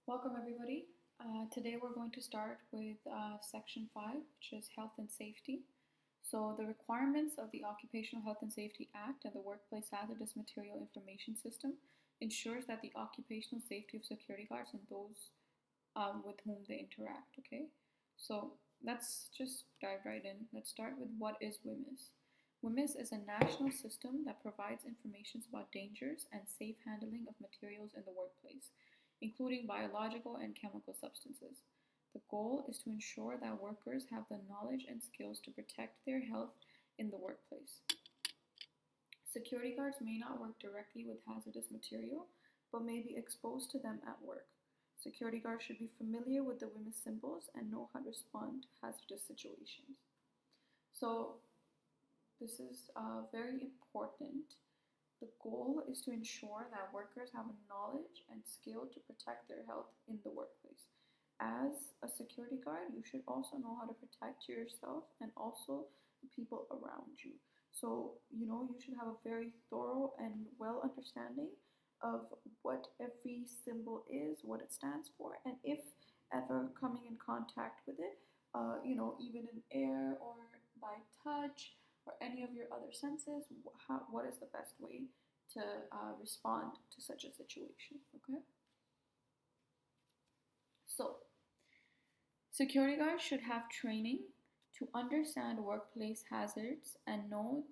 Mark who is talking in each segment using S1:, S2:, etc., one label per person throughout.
S1: Welcome, everybody. Today we're going to start with Section 5, which is Health and Safety. So, the requirements of the Occupational Health and Safety Act and the Workplace Hazardous Material Information System ensures that the occupational safety of security guards and those with whom they interact. Okay, so let's just dive right in. Let's start with what is WMIS. WMIS is a national system that provides information about dangers and safe handling of materials in the workplace, including biological and chemical substances. The goal is to ensure that workers have the knowledge and skills to protect their health in the workplace. Security guards may not work directly with hazardous material, but may be exposed to them at work. Security guards should be familiar with the WMIS symbols and know how to respond to hazardous situations. So, this is very important. The goal is to ensure that workers have knowledge and skill to protect their health in the workplace. As a security guard, you should also know how to protect yourself and also the people around you. So, you should have a very thorough and well understanding of what every symbol is, what it stands for, and if ever coming in contact with it, even in air or by touch or any of your other senses, what is the best way to respond to such a situation, okay? So, security guards should have training to understand workplace hazards and know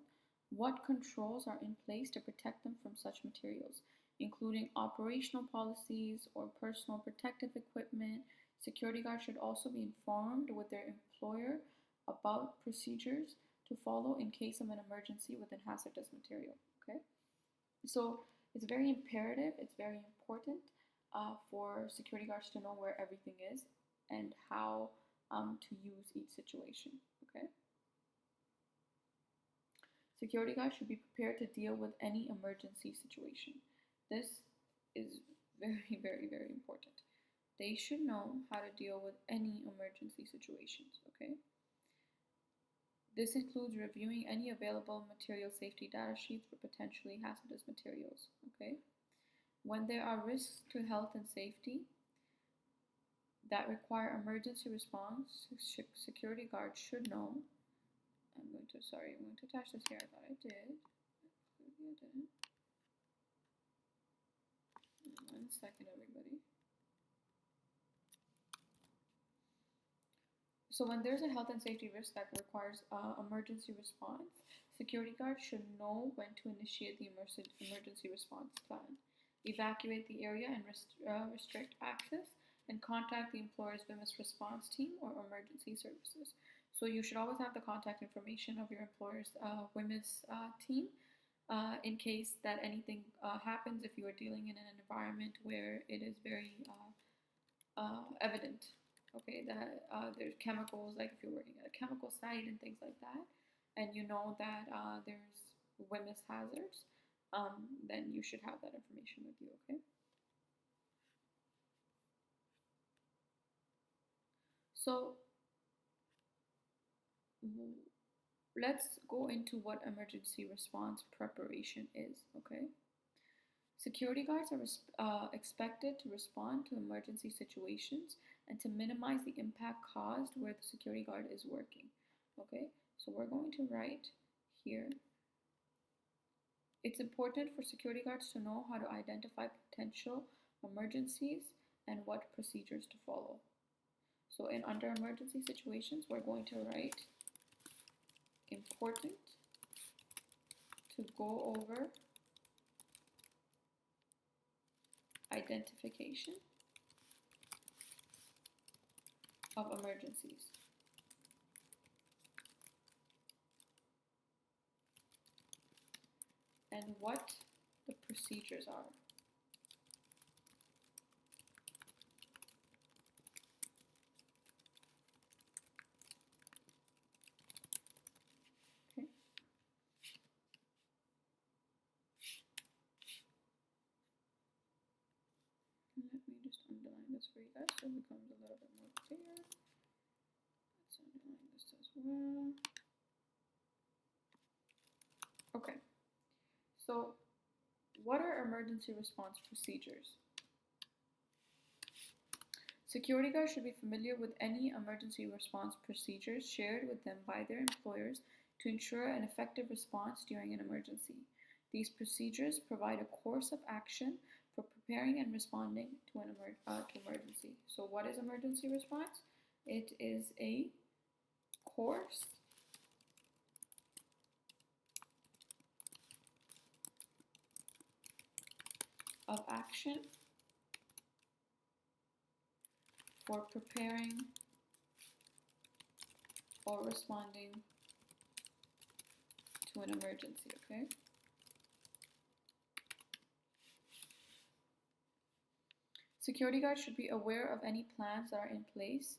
S1: what controls are in place to protect them from such materials, including operational policies or personal protective equipment. Security guards should also be informed with their employer about procedures to follow in case of an emergency with a hazardous material, okay? So it's very imperative, it's very important for security guards to know where everything is and how to use each situation, okay? Security guards should be prepared to deal with any emergency situation. This is very, very, very important. They should know how to deal with any emergency situations, okay? This includes reviewing any available material safety data sheets for potentially hazardous materials, okay? When there are risks to health and safety that require emergency response, security guards should know. I'm going to attach this here. I thought I did. Maybe I didn't. 1 second, everybody. So when there's a health and safety risk that requires emergency response, security guards should know when to initiate the emergency response plan, evacuate the area and restrict access, and contact the employer's WMIS response team or emergency services. So you should always have the contact information of your employer's WMIS team in case that anything happens, if you are dealing in an environment where it is very evident, okay, that there's chemicals, like if you're working at a chemical site and things like that, and you know that there's WMIS hazards, then you should have that information with you, okay? So let's go into what emergency response preparation is, okay? Security guards are expected to respond to emergency situations and to minimize the impact caused where the security guard is working, okay? So we're going to write here. It's important for security guards to know how to identify potential emergencies and what procedures to follow. So under emergency situations, we're going to write important to go over identification of emergencies. And what the procedures are. Okay. Let me just underline this for you guys so it becomes a little bit more clear. Let's underline this as well. Okay. So, what are emergency response procedures? Security guards should be familiar with any emergency response procedures shared with them by their employers to ensure an effective response during an emergency. These procedures provide a course of action for preparing and responding to to emergency. So, what is emergency response? It is a course of action for preparing or responding to an emergency, okay? Security guards should be aware of any plans that are in place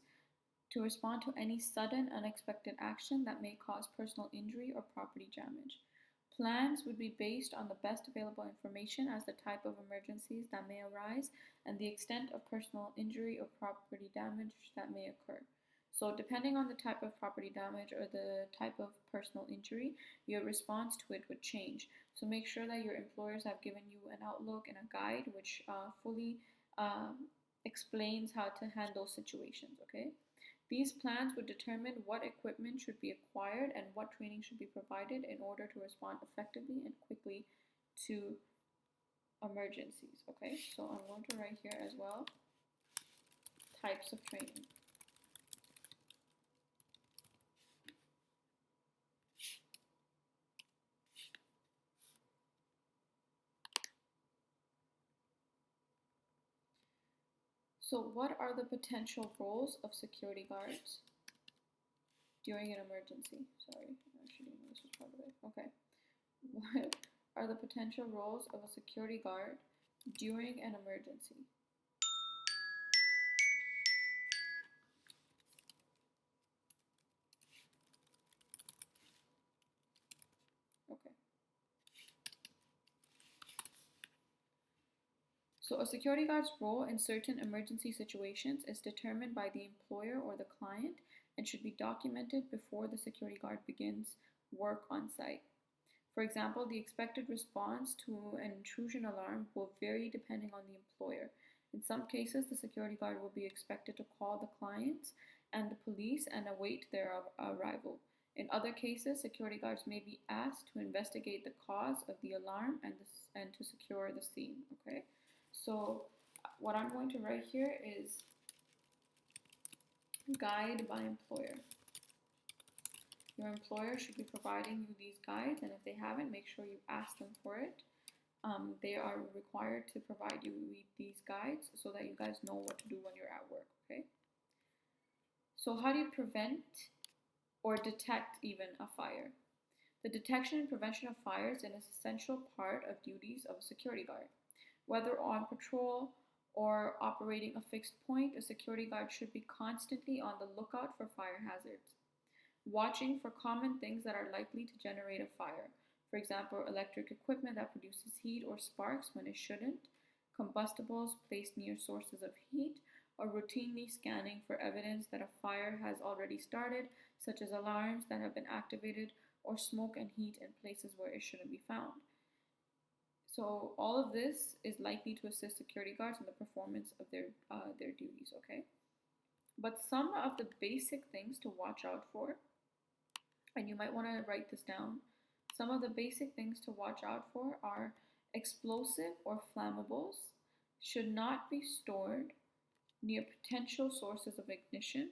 S1: to respond to any sudden, unexpected action that may cause personal injury or property damage. Plans would be based on the best available information as the type of emergencies that may arise and the extent of personal injury or property damage that may occur. So, depending on the type of property damage or the type of personal injury, your response to it would change. So, make sure that your employers have given you an outlook and a guide which fully explains how to handle situations, okay? These plans would determine what equipment should be acquired and what training should be provided in order to respond effectively and quickly to emergencies, okay? So I'm going to write here as well, types of training. So what are the potential roles of security guards during an emergency? Sorry, actually, this was part of it. Okay. What are the potential roles of a security guard during an emergency? Okay. So a security guard's role in certain emergency situations is determined by the employer or the client and should be documented before the security guard begins work on site. For example, the expected response to an intrusion alarm will vary depending on the employer. In some cases, the security guard will be expected to call the clients and the police and await their arrival. In other cases, security guards may be asked to investigate the cause of the alarm and to secure the scene. Okay, so what I'm going to write here is guide by employer. Your employer should be providing you these guides, and if they haven't, make sure you ask them for it. They are required to provide you with these guides so that you guys know what to do when you're at work, okay? So how do you prevent or detect even a fire? The detection and prevention of fires is an essential part of duties of a security guard. Whether on patrol or operating a fixed point, a security guard should be constantly on the lookout for fire hazards, watching for common things that are likely to generate a fire. For example, electric equipment that produces heat or sparks when it shouldn't, combustibles placed near sources of heat, or routinely scanning for evidence that a fire has already started, such as alarms that have been activated or smoke and heat in places where it shouldn't be found. So all of this is likely to assist security guards in the performance of their duties, okay? But some of the basic things to watch out for, and you might want to write this down, some of the basic things to watch out for are explosive or flammables should not be stored near potential sources of ignition,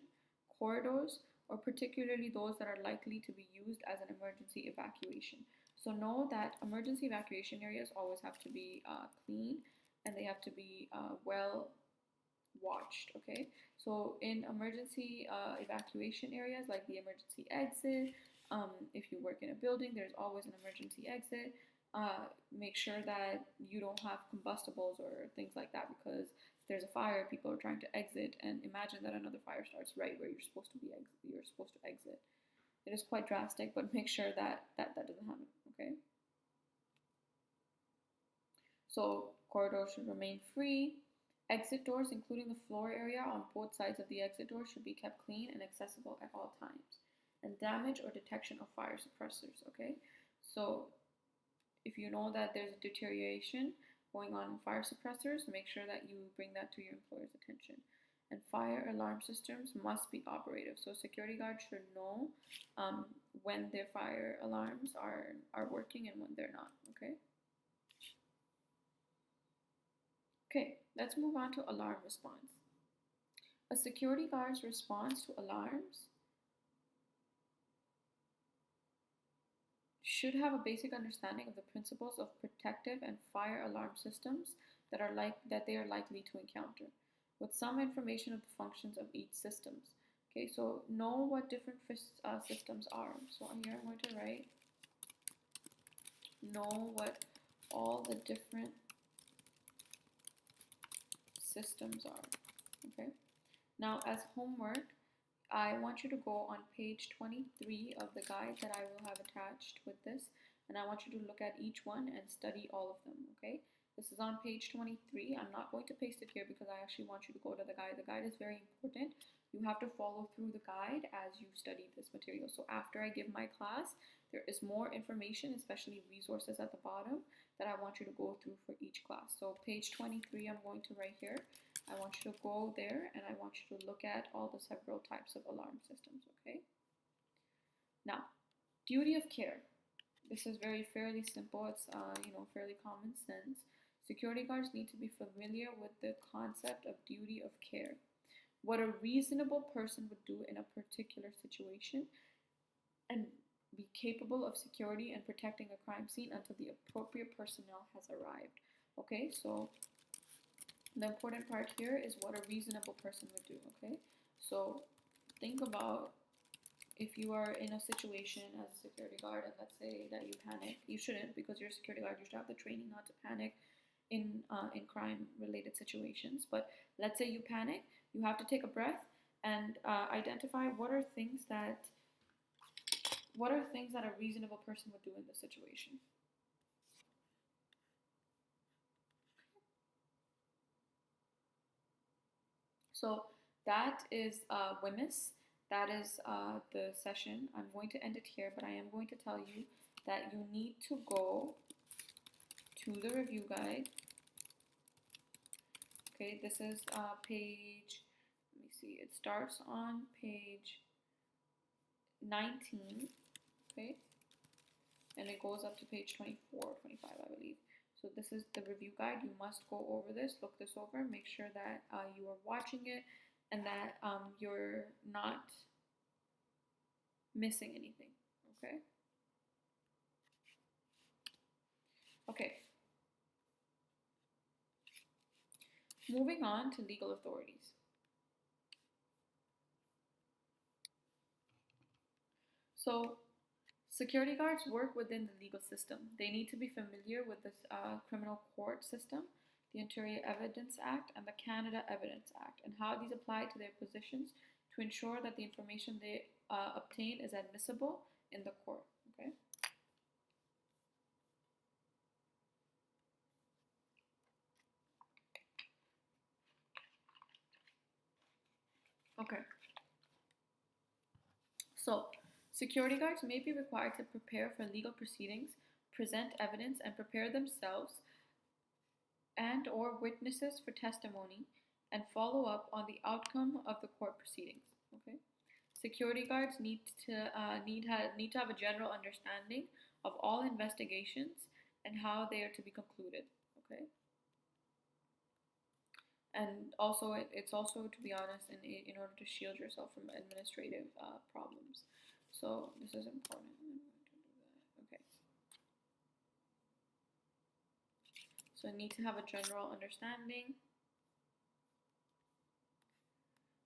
S1: corridors, or particularly those that are likely to be used as an emergency evacuation. So know that emergency evacuation areas always have to be clean and they have to be well watched, okay? So in emergency evacuation areas like the emergency exit, if you work in a building, there's always an emergency exit. Make sure that you don't have combustibles or things like that, because if there's a fire, people are trying to exit, and imagine that another fire starts right where you're supposed to exit. It is quite drastic, but make sure that doesn't happen, okay? So corridors should remain free. Exit doors, including the floor area on both sides of the exit door, should be kept clean and accessible at all times. And damage or detection of fire suppressors, okay? So if you know that there's a deterioration going on in fire suppressors, make sure that you bring that to your employer's attention. and fire alarm systems must be operative. So security guards should know when their fire alarms are working and when they're not, okay? Okay, let's move on to alarm response. A security guard's response to alarms should have a basic understanding of the principles of protective and fire alarm systems that they are likely to encounter, with some information of the functions of each systems. Okay, so know what different systems are. So here I'm going to write know what all the different systems are. Okay. Now, as homework, I want you to go on page 23 of the guide that I will have attached with this, and I want you to look at each one and study all of them, okay? This is on page 23. I'm not going to paste it here because I actually want you to go to the guide. The guide is very important. You have to follow through the guide as you study this material. So after I give my class, there is more information, especially resources at the bottom, that I want you to go through for each class. So page 23, I'm going to write here. I want you to go there and I want you to look at all the several types of alarm systems, okay? Now, duty of care. This is fairly simple. It's, fairly common sense. Security guards need to be familiar with the concept of duty of care. What a reasonable person would do in a particular situation and be capable of security and protecting a crime scene until the appropriate personnel has arrived. Okay, so the important part here is what a reasonable person would do, okay? So think about if you are in a situation as a security guard and let's say that you panic. You shouldn't, because you're a security guard. You should have the training not to panic in crime-related situations. But let's say you panic, you have to take a breath and identify what are things that a reasonable person would do in this situation. So that is WMIS. That is the session. I'm going to end it here, but I am going to tell you that you need to go to the review guide. Okay, this is page, let me see, it starts on page 19, okay, and it goes up to page 24, 25, I believe. So this is the review guide. You must go over this, look this over, make sure that you are watching it and that you're not missing anything, okay? Okay. Moving on to legal authorities. So security guards work within the legal system. They need to be familiar with the criminal court system, the Ontario Evidence Act, and the Canada Evidence Act, and how these apply to their positions to ensure that the information they obtain is admissible in the court, okay? Okay. So, security guards may be required to prepare for legal proceedings, present evidence, and prepare themselves and or witnesses for testimony, and follow up on the outcome of the court proceedings. Okay. Security guards need to have a general understanding of all investigations and how they are to be concluded. Okay. And also, it's also, to be honest, in order to shield yourself from administrative problems. So this is important. Okay. So I need to have a general understanding.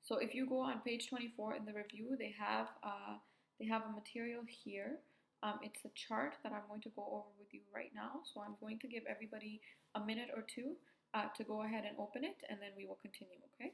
S1: So if you go on page 24 in the review, they have a material here. It's a chart that I'm going to go over with you right now. So I'm going to give everybody a minute or two to go ahead and open it, and then we will continue, okay?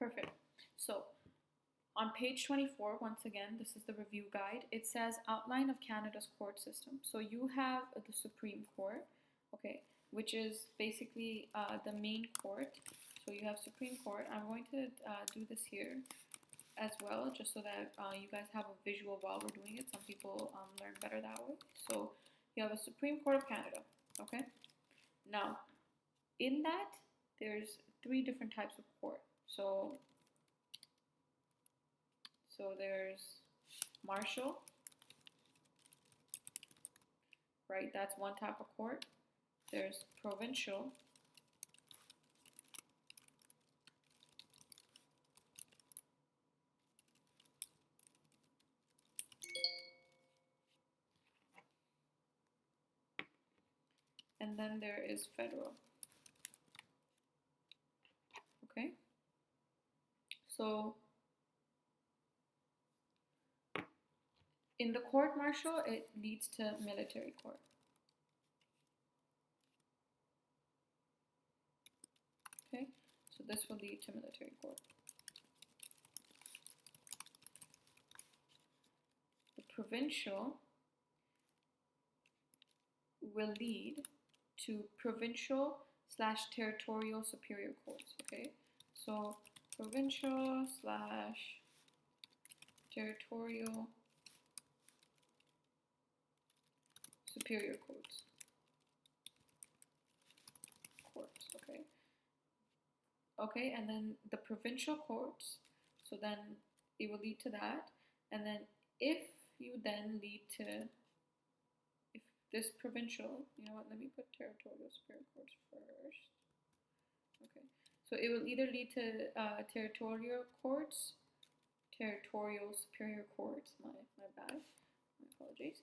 S1: Perfect. So on page 24, once again, this is the review guide. It says outline of Canada's court system. So you have the Supreme Court, okay, which is basically the main court. So you have Supreme Court. I'm going to do this here as well, just so that you guys have a visual while we're doing it. Some people learn better that way. So you have a Supreme Court of Canada, okay? Now, in that, there's 3 different types of court. So there's martial, right? That's one type of court. There's provincial. And then there is federal. Okay? So in the court martial, it leads to military court. Okay? So this will lead to military court. The provincial will lead to provincial/territorial superior courts, okay? So provincial/territorial superior courts, okay? Okay, and then the provincial courts, so then it will lead to that, and then if you then lead to, if this provincial, you know what, let me put territorial superior courts first. Okay, so it will either lead to territorial superior courts, my bad, my apologies,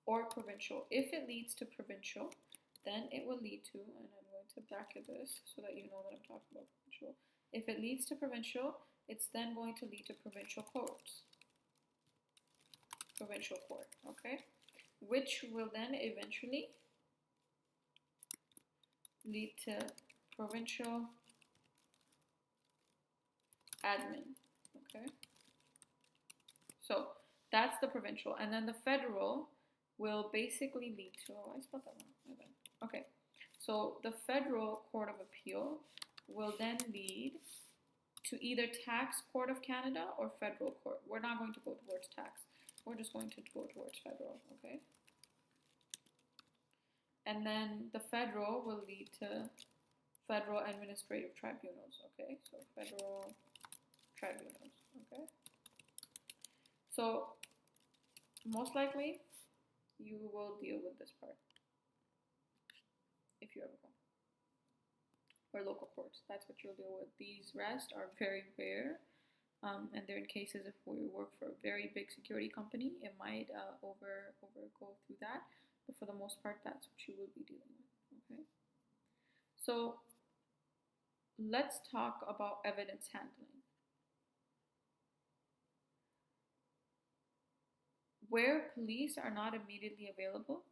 S1: or provincial. If it leads to provincial, then it will lead to, and I'm going to bracket this so that you know that I'm talking about provincial. If it leads to provincial, it's then going to lead to provincial courts. Provincial court, okay? Which will then eventually lead to provincial admin, okay? So that's the provincial, and then the federal will basically lead to, oh, I spelled that wrong, okay. So the Federal Court of Appeal will then lead to either Tax Court of Canada or Federal Court. We're not going to go towards tax. We're just going to go towards federal, okay? And then the federal will lead to Federal Administrative Tribunals, okay? So federal tribunals, okay? So most likely you will deal with this part if you ever go. Or local courts, that's what you'll deal with. These rest are very rare, and they're in cases if we work for a very big security company, it might go through that, but for the most part, that's what you will be dealing with, okay? So let's talk about evidence handling. Where police are not immediately available,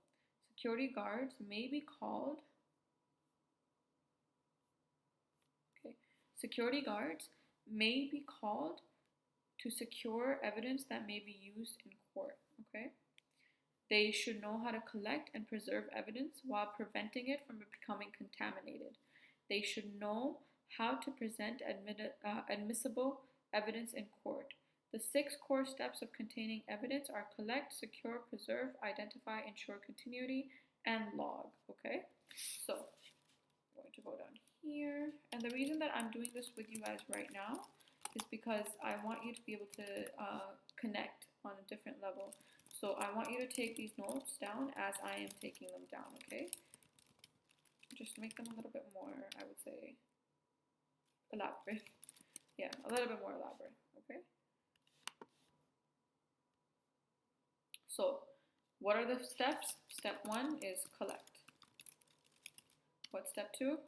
S1: security guards may be called. Okay, security guards may be called to secure evidence that may be used in court, okay? They should know how to collect and preserve evidence while preventing it from becoming contaminated. They should know how to present admissible evidence in court. The 6 core steps of containing evidence are collect, secure, preserve, identify, ensure continuity, and log, okay? So, I'm going to go down here. And the reason that I'm doing this with you guys right now is because I want you to be able to connect on a different level. So I want you to take these notes down as I am taking them down, okay? Just make them a little bit more, I would say, elaborate. Yeah, a little bit more elaborate, okay? So, what are the steps? Step 1 is collect. What's step 2?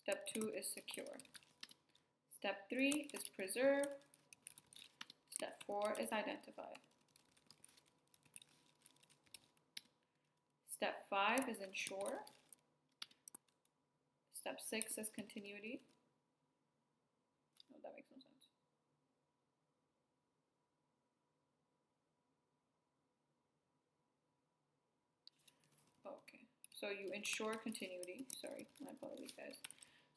S1: Step 2 is secure. Step 3 is preserve. Step 4 is identify. Step 5 is ensure. Step 6 is continuity. No, that makes no sense. So you ensure continuity. Sorry, my apologies, guys.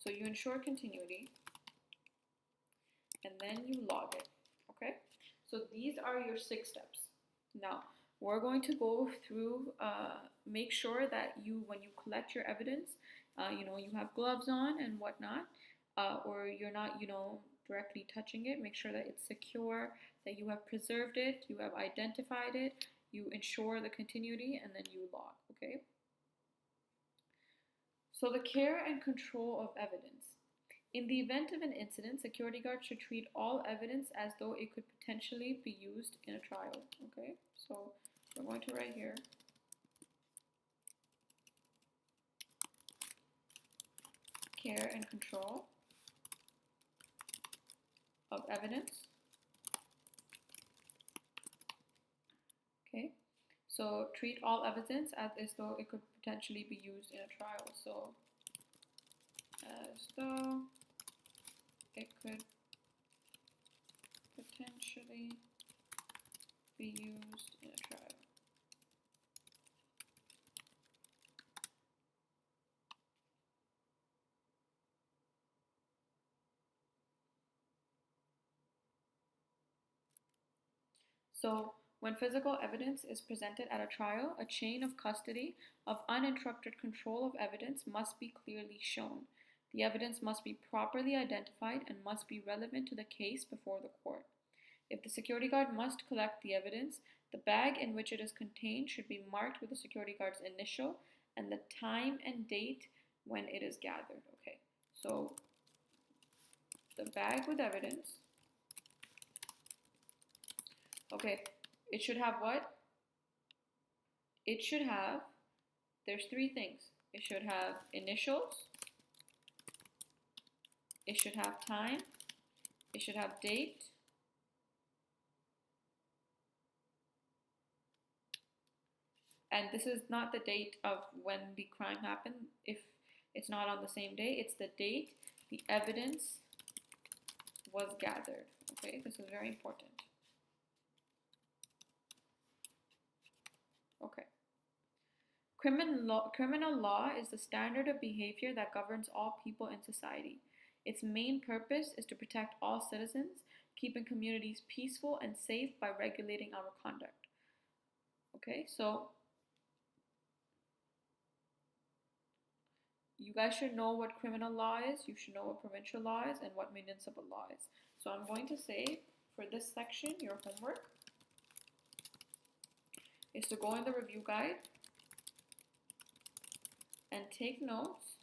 S1: So you ensure continuity, and then you log it. Okay. So these are your 6 steps. Now we're going to go through. Make sure that when you collect your evidence, you have gloves on and whatnot, or you're not, directly touching it. Make sure that it's secure, that you have preserved it, you have identified it, you ensure the continuity, and then you log. Okay. So the care and control of evidence. In the event of an incident, security guards should treat all evidence as though it could potentially be used in a trial. Okay, so we're going to write here. Care and control of evidence. Okay, so treat all evidence as though it could potentially be used in a trial. So as though it could potentially be used in a trial. So when physical evidence is presented at a trial, a chain of custody of uninterrupted control of evidence must be clearly shown. The evidence must be properly identified and must be relevant to the case before the court. If the security guard must collect the evidence, the bag in which it is contained should be marked with the security guard's initial and the time and date when it is gathered. Okay, so the bag with evidence. Okay, it should have what? It should have, there's 3 things. It should have initials, it should have time, it should have date, and this is not the date of when the crime happened. If it's not on the same day, it's the date the evidence was gathered. Okay, this is very important. Okay. Criminal law is the standard of behavior that governs all people in society. Its main purpose is to protect all citizens, keeping communities peaceful and safe by regulating our conduct. Okay, so you guys should know what criminal law is, you should know what provincial law is, and what municipal law is. So I'm going to say, for this section, your homework is to go in the review guide and take notes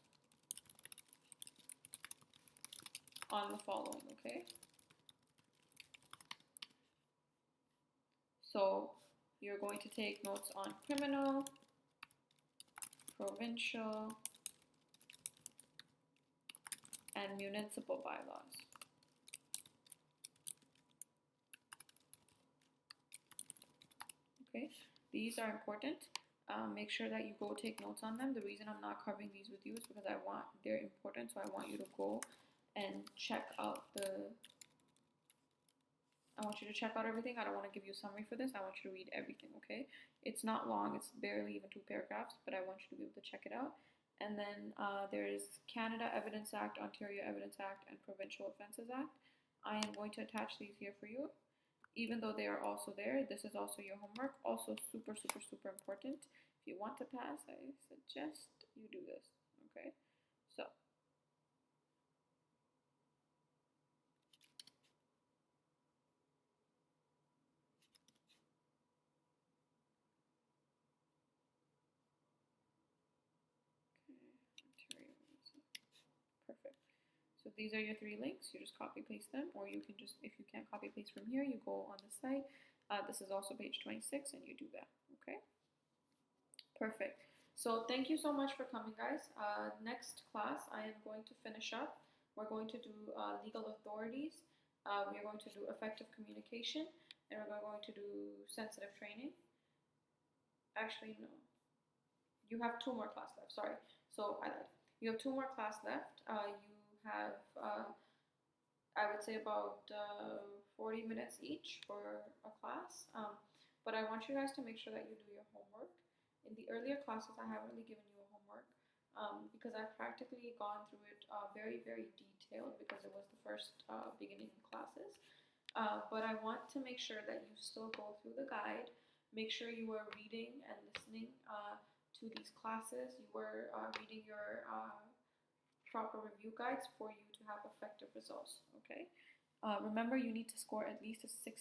S1: on the following, okay? So you're going to take notes on criminal, provincial, and municipal bylaws. Okay, these are important. Make sure that you go take notes on them. The reason I'm not covering these with you is because they're important, so I want you to go and check out I want you to check out everything. I don't want to give you a summary for this. I want you to read everything, okay? It's not long. It's barely even 2 paragraphs, but I want you to be able to check it out. And then there's Canada Evidence Act, Ontario Evidence Act, and Provincial Offences Act. I am going to attach these here for you. Even though they are also there, this is also your homework. Also super, super, super important. If you want to pass, I suggest you do this, okay? So. Perfect. So these are your 3 links. You just copy paste them, or you can just, if you can't copy paste from here, you go on the site. This is also page 26, and you do that. Okay. Perfect. So thank you so much for coming, guys. Next class, I am going to finish up. We're going to do legal authorities. We are going to do effective communication, and we're going to do sensitive training. Actually, no. You have 2 more class left. Sorry. So I lied. You have 2 more class left. You have, I would say, about 40 minutes each for a class. But I want you guys to make sure that you do your homework. In the earlier classes, I haven't really given you a homework because I've practically gone through it very, very detailed because it was the first beginning classes. But I want to make sure that you still go through the guide. Make sure you are reading and listening to these classes. You were reading your proper review guides for you to have effective results. Okay. Remember, you need to score at least a 6